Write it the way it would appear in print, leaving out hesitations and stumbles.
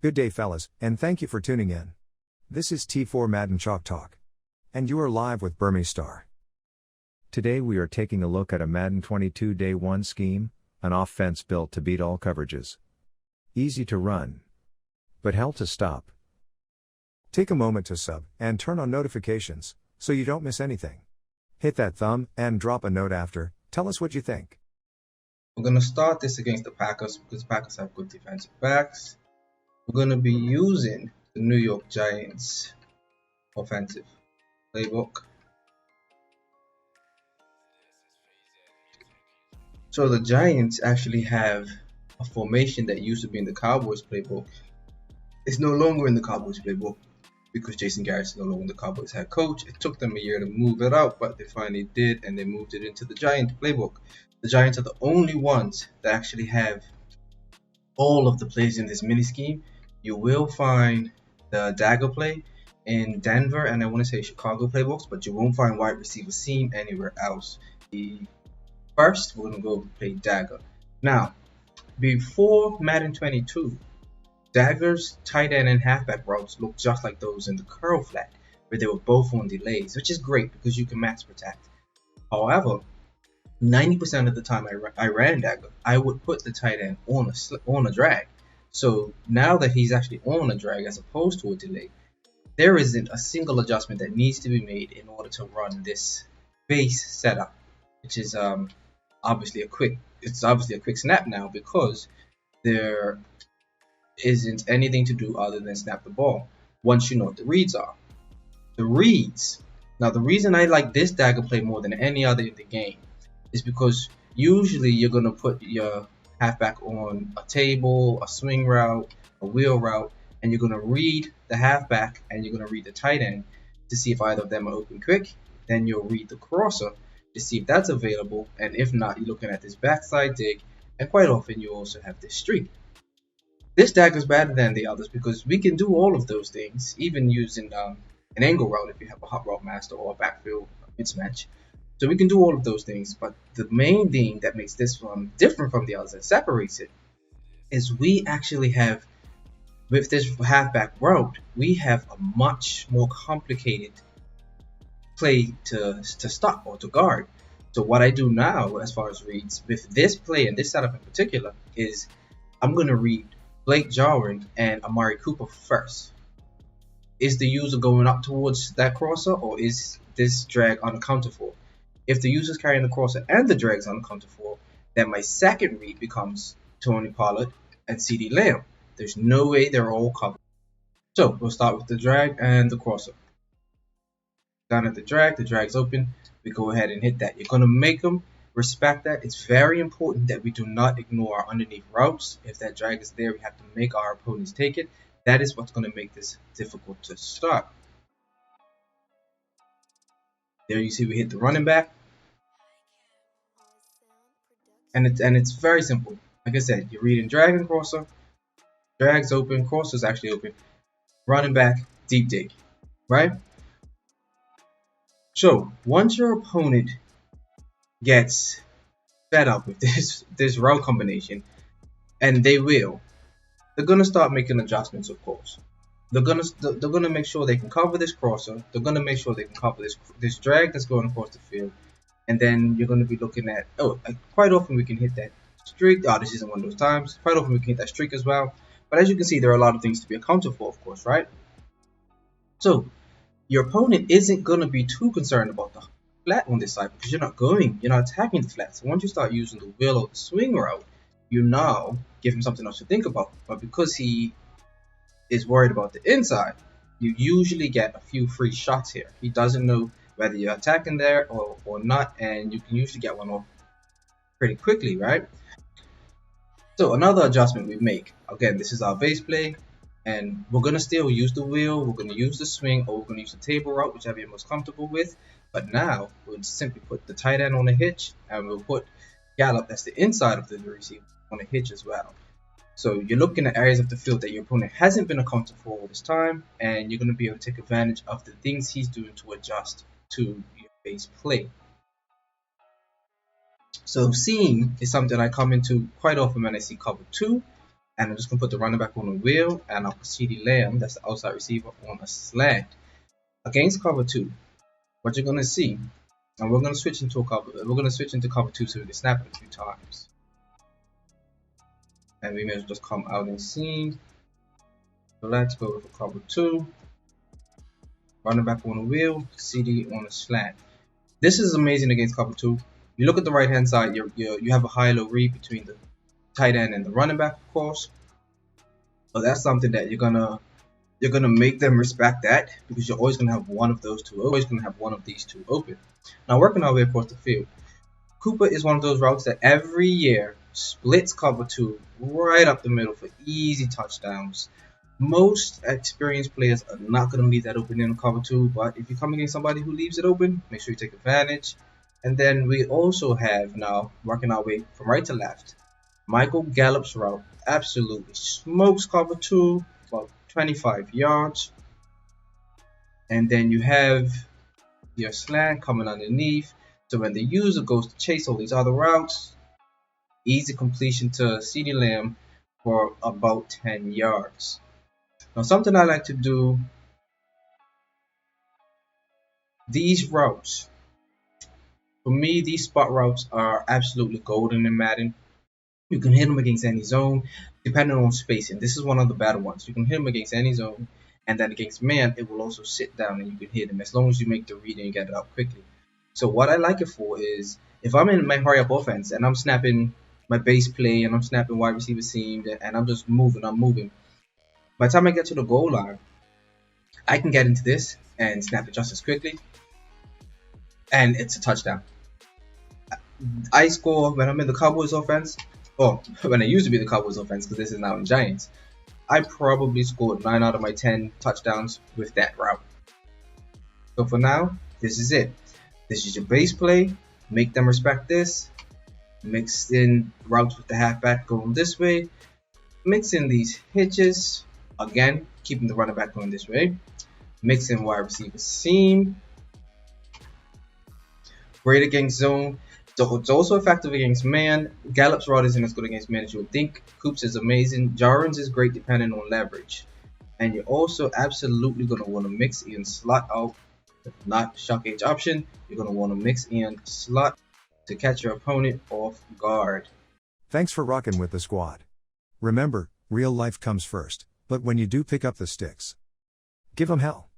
Good day, fellas, and thank you for tuning in. This is T4 Madden Chalk Talk. And you are live with Burmese Star. Today we are taking a look at a Madden 22 Day 1 scheme, an offense built to beat all coverages. Easy to run, but hell to stop. Take a moment to sub and turn on notifications so you don't miss anything. Hit that thumb and drop a note after. Tell us what you think. We're going to start this against the Packers because the Packers have good defensive backs. We're going to be using the New York Giants offensive playbook. So the Giants actually have a formation that used to be in the Cowboys playbook. It's no longer in the Cowboys playbook because Jason Garrett's no longer the Cowboys head coach. It took them a year to move it out, but they finally did, and they moved it into the Giants playbook. The Giants are the only ones that actually have all of the plays in this mini scheme. You will find the dagger play in Denver and I want to say Chicago playbooks, but you won't find wide receiver seam anywhere else. First, we're going to go play dagger. Now, before Madden 22, daggers, tight end, and halfback routes look just like those in the curl flat, where they were both on delays, which is great because you can max protect. However, 90% of the time I ran dagger, I would put the tight end on a drag. So now that he's actually on a drag as opposed to a delay, there isn't a single adjustment that needs to be made in order to run this base setup, which is obviously a quick snap now because there isn't anything to do other than snap the ball once you know what the reads are. The reads. Now the reason I like this dagger play more than any other in the game is because usually you're gonna put your halfback on a table, a swing route, a wheel route, and you're gonna read the halfback and you're gonna read the tight end to see if either of them are open quick. Then you'll read the crosser to see if that's available, and if not, you're looking at this backside dig, and quite often you also have this streak. This dagger is better than the others because we can do all of those things, even using an angle route if you have a hot route master or a backfield mismatch. So we can do all of those things, but the main thing that makes this one different from the others and separates it is we actually have, with this halfback route, we have a much more complicated play to stop or to guard. So what I do now as far as reads with this play and this setup in particular is I'm going to read Blake Jarwin and Amari Cooper first. Is the user going up towards that crosser, or is this drag unaccounted for? If the user's carrying the crosser and the drag's unaccounted for, then my second read becomes Tony Pollard and CeeDee Lamb. There's no way they're all covered. So we'll start with the drag and the crosser. Down at the drag's open. We go ahead and hit that. You're going to make them respect that. It's very important that we do not ignore our underneath routes. If that drag is there, we have to make our opponents take it. That is what's going to make this difficult to start. There you see we hit the running back. And it's very simple. Like I said, you're reading drag and crosser. Drag's open, crosser's actually open. Running back, deep dig. Right? So once your opponent gets fed up with this route combination, and they're gonna start making adjustments, of course. They're gonna make sure they can cover this crosser. They're gonna make sure they can cover this drag that's going across the field, and then you're gonna be looking at quite often we can hit that streak. This isn't one of those times. Quite often we can hit that streak as well. But as you can see, there are a lot of things to be accounted for, of course, right? So your opponent isn't gonna be too concerned about the flat on this side because you're not attacking the flat. So once you start using the wheel or the swing route, you now give him something else to think about. But because he is worried about the inside, you usually get a few free shots here. He doesn't know whether you're attacking there or not, and you can usually get one off pretty quickly, right? So another adjustment we make, again, this is our base play, and we're going to still use the wheel, we're going to use the swing, or we're going to use the table route, whichever you're most comfortable with. But now we'll simply put the tight end on a hitch, and we'll put Gallup, that's the inside of the receiver, on a hitch as well. So you're looking at areas of the field that your opponent hasn't been accounted for all this time, and you're going to be able to take advantage of the things he's doing to adjust to your base play. So seam is something I come into quite often when I see cover 2. And I'm just going to put the running back on the wheel, and I'll put CeeDee Lamb, that's the outside receiver, on a slant. Against cover 2, what you're going to see, and we're going to switch into cover 2 so we can snap it a few times. And we may as well just come out and see. So let's go for cover 2. Running back on the wheel, CD on a slant. This is amazing against cover 2. You look at the right hand side, you have a high-low read between the tight end and the running back, of course. So that's something that you're gonna make them respect that, because you're always gonna have one of those two. Always gonna have one of these two open. Now working our way across the field, Cooper is one of those routes that every year splits cover 2 right up the middle for easy touchdowns. Most experienced players are not going to leave that open in cover 2, but if you come against somebody who leaves it open, make sure you take advantage. And then we also have, now working our way from right to left, Michael Gallup's route absolutely smokes cover 2 for 25 yards. And then you have your slant coming underneath. So when the user goes to chase all these other routes, easy completion to CeeDee Lamb for about 10 yards. Now something I like to do, these routes, for me these spot routes are absolutely golden in Madden. You can hit them against any zone depending on spacing. This is one of the better ones. You can hit them against any zone, and then against man it will also sit down and you can hit them as long as you make the read and you get it out quickly. So what I like it for is, if I'm in my hurry up offense and I'm snapping my base play and I'm snapping wide receiver seam and I'm just moving, by the time I get to the goal line, I can get into this and snap it just as quickly, and it's a touchdown. I score when I'm in the Cowboys offense, or when I used to be the Cowboys offense, because this is now in Giants. I probably scored 9 out of my 10 touchdowns with that route. So for now, this is it. This is your base play. Make them respect this. Mix in routes with the halfback going this way. Mix in these hitches. Again, keeping the running back going this way. Mix in wide receiver seam. Great against zone. So it's also effective against man. Gallup's route isn't as good against man as you would think. Coops is amazing. Jarwin's is great depending on leverage. And you're also absolutely going to want to mix in slot out. If not shock gauge option, you're going to want to mix in slot to catch your opponent off guard. Thanks for rocking with the squad. Remember, real life comes first, but when you do pick up the sticks, give 'em hell.